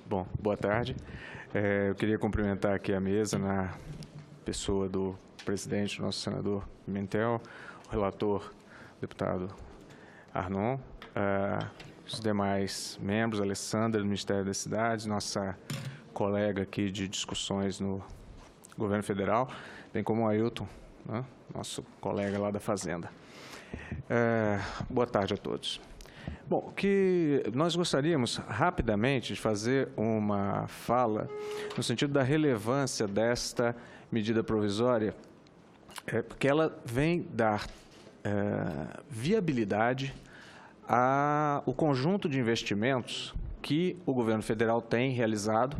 Bom, boa tarde. Eu queria cumprimentar aqui a mesa na pessoa do presidente, nosso senador Pimentel, o relator, o deputado Arnon, os demais membros, Alessandra, do Ministério das Cidades, nossa colega aqui de discussões no governo federal, bem como o Ailton, né, nosso colega lá da Fazenda. Boa tarde a todos. Bom, que nós gostaríamos rapidamente de fazer uma fala no sentido da relevância desta medida provisória, porque ela vem dar viabilidade ao conjunto de investimentos que o governo federal tem realizado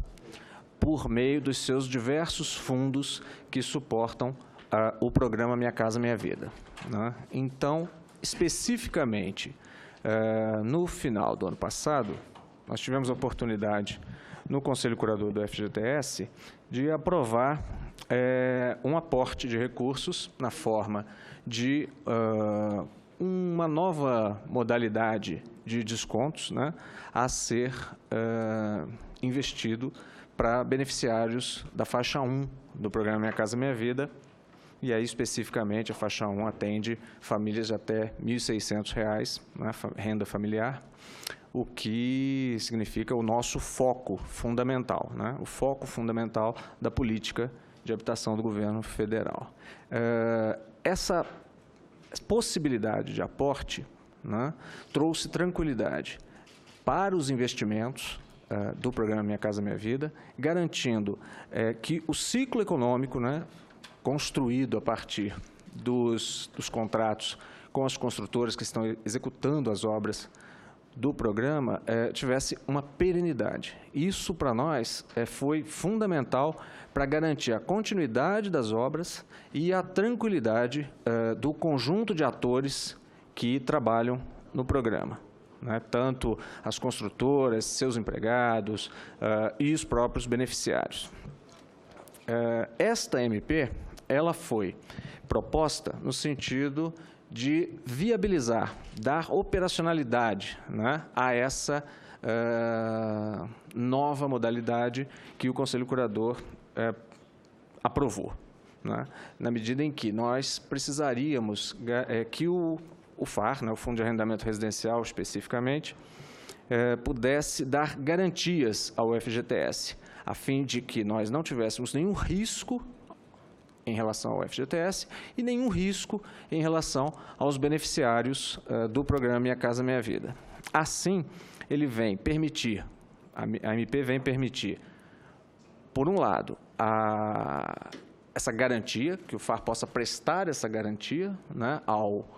por meio dos seus diversos fundos que suportam o programa Minha Casa Minha Vida, né? Então, especificamente, no final do ano passado, nós tivemos a oportunidade, no Conselho Curador do FGTS, de aprovar um aporte de recursos na forma de uma nova modalidade de descontos, né, a ser investido para beneficiários da faixa 1 do programa Minha Casa Minha Vida. E aí, especificamente, a faixa 1 atende famílias de até R$ 1.600, né, renda familiar, o que significa o nosso foco fundamental, né, o foco fundamental da política de habitação do governo federal. Essa possibilidade de aporte, né, trouxe tranquilidade para os investimentos do programa Minha Casa Minha Vida, garantindo que o ciclo econômico, né, construído a partir dos contratos com as construtoras que estão executando as obras do programa, tivesse uma perenidade. Isso, para nós, foi fundamental para garantir a continuidade das obras e a tranquilidade do conjunto de atores que trabalham no programa, né? Tanto as construtoras, seus empregados e os próprios beneficiários. Esta MP, ela foi proposta no sentido de viabilizar, dar operacionalidade, né, a essa nova modalidade que o Conselho Curador aprovou, né, na medida em que nós precisaríamos que o FAR, né, o Fundo de Arrendamento Residencial especificamente, pudesse dar garantias ao FGTS, a fim de que nós não tivéssemos nenhum risco em relação ao FGTS e nenhum risco em relação aos beneficiários do programa Minha Casa Minha Vida. Assim, ele vem permitir, a MP vem permitir, por um lado, essa garantia, que o FAR possa prestar essa garantia, né, ao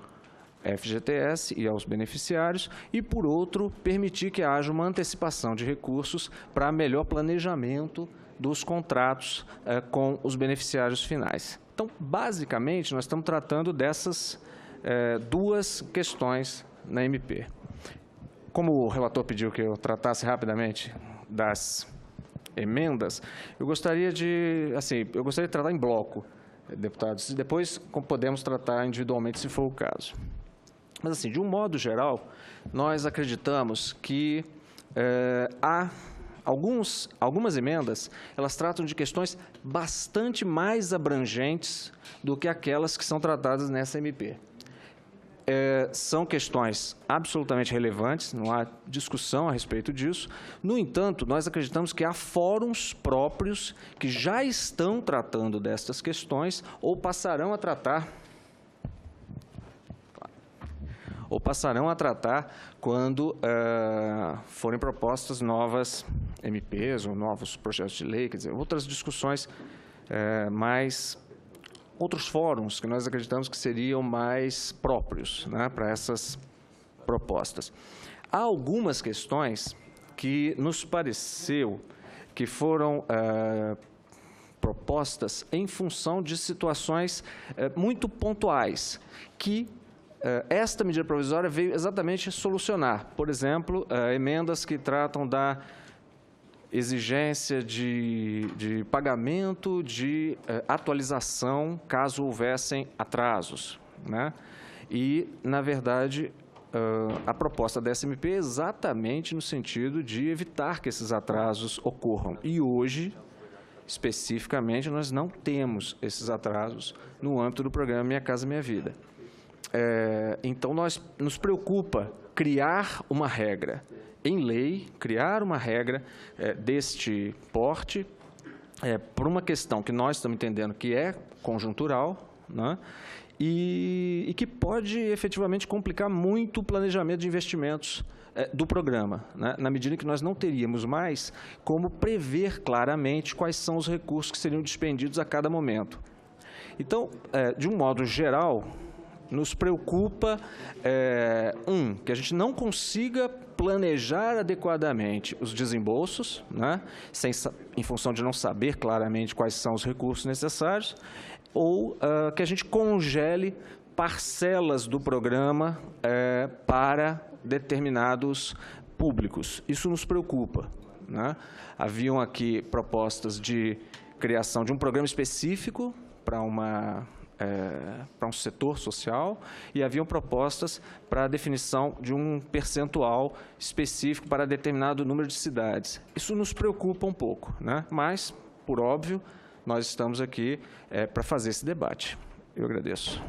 FGTS e aos beneficiários, e, por outro, permitir que haja uma antecipação de recursos para melhor planejamento dos contratos com os beneficiários finais. Então, basicamente, nós estamos tratando dessas duas questões na MP. Como o relator pediu que eu tratasse rapidamente das emendas, eu gostaria de tratar em bloco, deputados, e depois podemos tratar individualmente, se for o caso. Mas, assim, de um modo geral, nós acreditamos que algumas emendas, elas tratam de questões bastante mais abrangentes do que aquelas que são tratadas nessa MP. São questões absolutamente relevantes, não há discussão a respeito disso. No entanto, nós acreditamos que há fóruns próprios que já estão tratando destas questões ou passarão a tratar quando forem propostas novas MPs ou novos projetos de lei, quer dizer, outras discussões, outros fóruns que nós acreditamos que seriam mais próprios, né, para essas propostas. Há algumas questões que nos pareceu que foram propostas em função de situações muito pontuais, que esta medida provisória veio exatamente solucionar. Por exemplo, emendas que tratam da exigência de pagamento de atualização, caso houvessem atrasos, né? E, na verdade, a proposta da SMP exatamente no sentido de evitar que esses atrasos ocorram. E hoje, especificamente, nós não temos esses atrasos no âmbito do programa Minha Casa Minha Vida. Então, nos preocupa criar uma regra em lei, criar uma regra deste porte, por uma questão que nós estamos entendendo que é conjuntural, né? E que pode efetivamente complicar muito o planejamento de investimentos do programa, né? Na medida em que nós não teríamos mais como prever claramente quais são os recursos que seriam dispendidos a cada momento. Então, de um modo geral, nos preocupa, que a gente não consiga planejar adequadamente os desembolsos, né, em função de não saber claramente quais são os recursos necessários, ou que a gente congele parcelas do programa para determinados públicos. Isso nos preocupa, né? Haviam aqui propostas de criação de um programa específico para um setor social, e haviam propostas para a definição de um percentual específico para determinado número de cidades. Isso nos preocupa um pouco, né? Mas, por óbvio, nós estamos aqui para fazer esse debate. Eu agradeço.